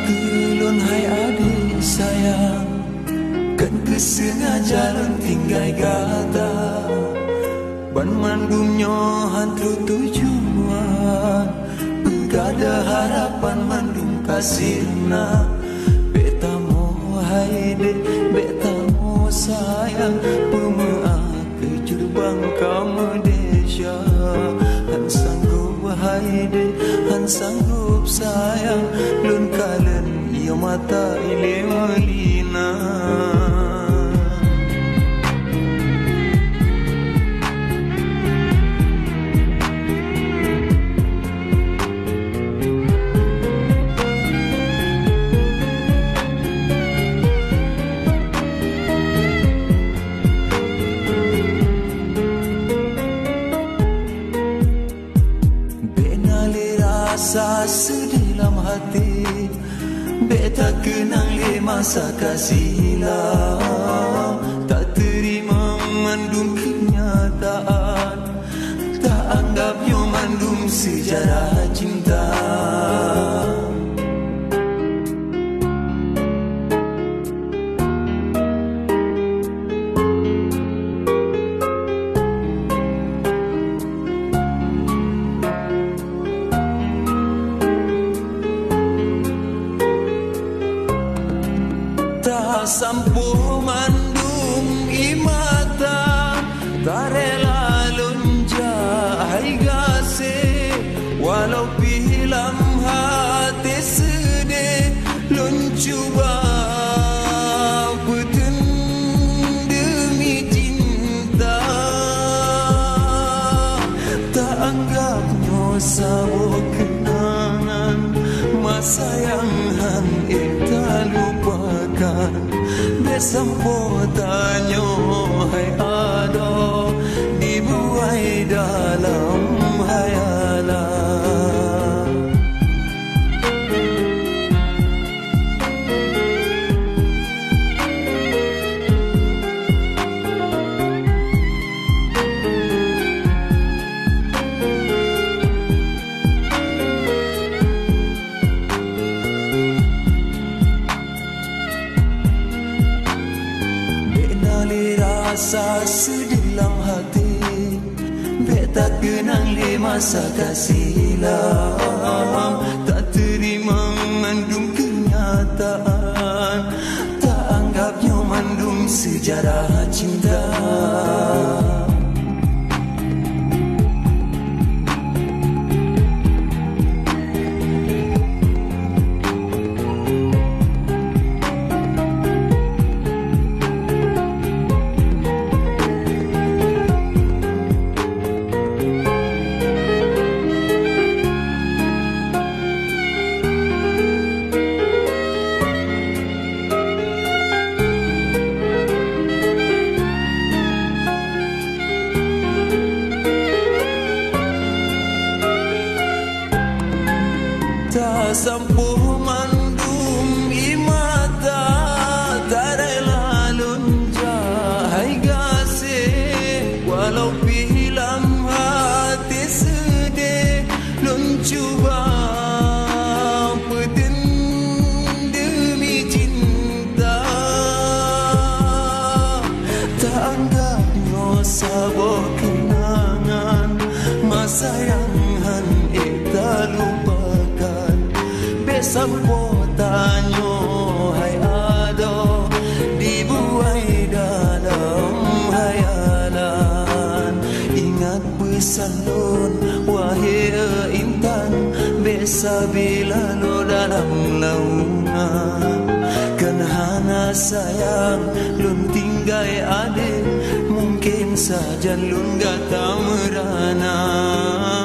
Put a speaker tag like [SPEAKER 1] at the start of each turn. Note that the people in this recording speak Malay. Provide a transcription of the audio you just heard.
[SPEAKER 1] Kelun hai adik sayang, kan kesengaja lun tinggai gata. Ban mandumnya hantru tujuan, begada harapan mandum kasihna. Beta mo hai dek, beta mo sayang, pemea kejur kamu desya. Han sanggup hai dek, han sanggup sayang, lun kalen iyo mata ile melina. Rasa sedih dalam hati, beta kenang le masa kasih silam. Tak terima mandum kenyataan, tak anggapnya mandum sejarah cinta. Sampo mandum imata, tak rela lonja hai gase. Walau pilam hati sedih, lon cuba beten demi cinta. Tak anggapnya sabo kenangan masa yang han tak lupakan. Sampo tanyo hai ado dibuai dalam hayalan. Rasa sedih dalam hati, beta kenang le masa kasih silam. Tak terima mandum kenyataan, tak anggapnya mandum sejarah cinta. Sampo mandum imata, tak rela lonja hai gase. Walau pilam hati sedih, lon cuba beten demi cinta. Tak anggapnya sabo kenangan masa yang han tak lupa. Sampo tanyo hai ado dibuai dalam hayalan. Ingat pesan lon wahai intan, besa bila lo dalam laungan. Kan hana sayang lon tinggai ade sajan lun gata merana